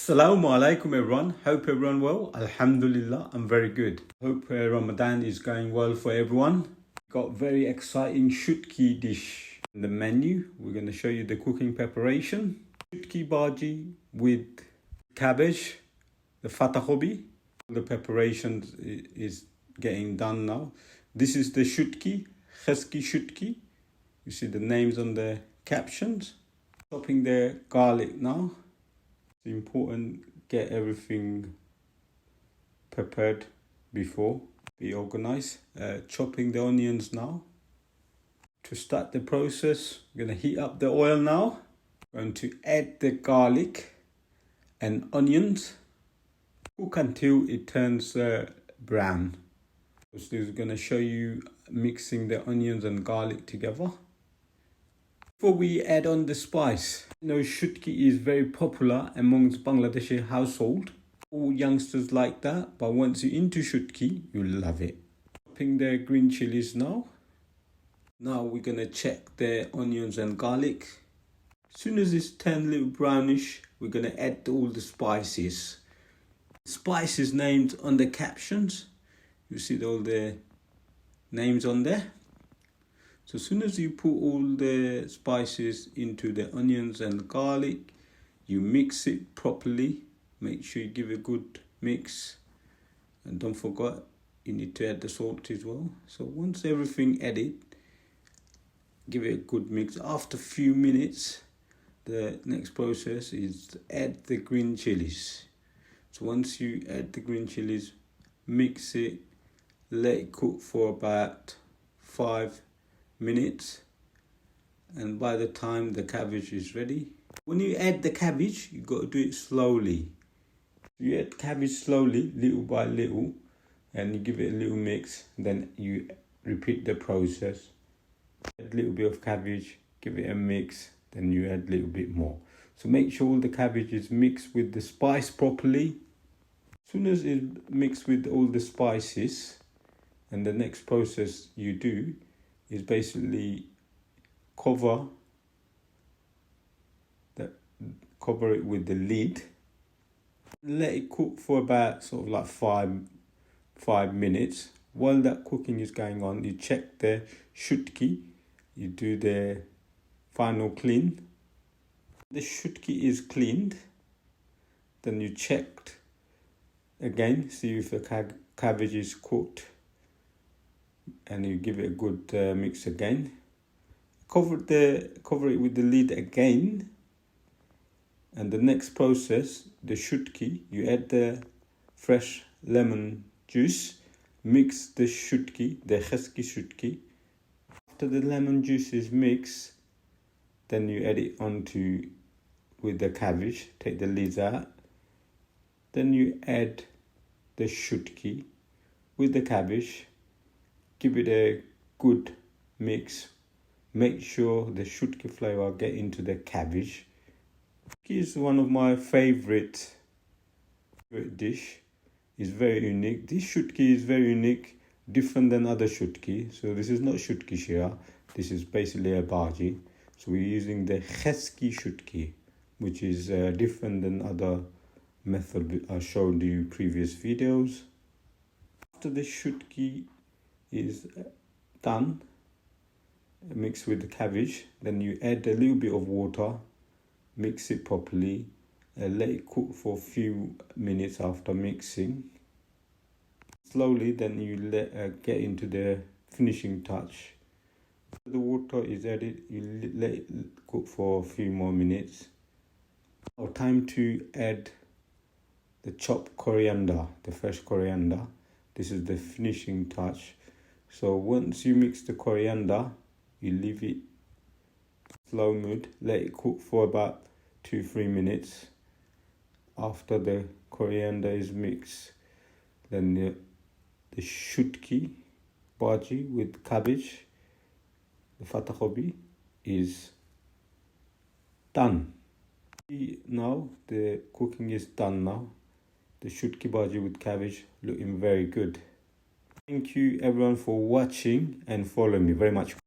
Assalamu alaikum everyone. Hope everyone well. Alhamdulillah, I'm very good. Hope Ramadan is going well for everyone. Got very exciting shutki dish in the menu. We're going to show you the cooking preparation. Shutki bhaji with cabbage, the fatahobi. The preparation is getting done now. This is the shutki, kheski shutki. You see the names on the captions. Chopping the garlic now. It's important get everything prepared before, be organized. Chopping the onions now. To start the process, I'm going to heat up the oil now. I'm going to add the garlic and onions. Cook until it turns brown. So this is going to show you mixing the onions and garlic together. Before we add on the spice, you know, shutki is very popular amongst Bangladeshi household. All youngsters like that, but once you're into shutki, you'll love it. Chopping the green chilies now. Now we're gonna check the onions and garlic. As soon as it's turned a little brownish, we're gonna add all the spices. Spices named on the captions. You see all the names on there. So as soon as you put all the spices into the onions and garlic, you mix it properly. Make sure you give it a good mix. And don't forget, you need to add the salt as well. So once everything added, give it a good mix. After a few minutes, the next process is to add the green chilies. So once you add the green chilies, mix it, let it cook for about 5 minutes, and by the time the cabbage is ready, when you add the cabbage, you got to do it slowly. You add cabbage slowly, little by little, and you give it a little mix. Then you repeat the process. Add a little bit of cabbage, give it a mix, then you add a little bit more. So make sure all the cabbage is mixed with the spice properly. As soon as it's mixed with all the spices, and the next process you do is basically cover it with the lid. Let it cook for about sort of like five minutes. While that cooking is going on, you check the shutki. You do the final clean. The shutki is cleaned. Then you checked again, see if the cabbage is cooked. And you give it a good mix again. Cover it with the lid again. And the next process, the shutki, you add the fresh lemon juice. Mix the shutki, the kheski shutki. After the lemon juice is mixed, then you add it onto with the cabbage. Take the lids out. Then you add the shutki with the cabbage. Give it a good mix. Make sure the shutki flavor get into the cabbage. Shutki is one of my favorite dish. It's very unique. This shutki is very unique, different than other shutki. So this is not shutki shira. This is basically a bhaji. So we're using the kheski shutki, which is different than other method I showed you previous videos. After the shutki is done, mixed with the cabbage, then you add a little bit of water, mix it properly, let it cook for a few minutes after mixing. Slowly, then you let get into the finishing touch. After the water is added, you let it cook for a few more minutes. Now time to add the chopped coriander, the fresh coriander. This is the finishing touch. So once you mix the coriander, you leave it slow mood, let it cook for about 2-3 minutes. After the coriander is mixed, then the shutki bhaji with cabbage, the fatahobi, is done. Now the cooking is done now. The shutki bhaji with cabbage looking very good. Thank you everyone for watching and following me very much.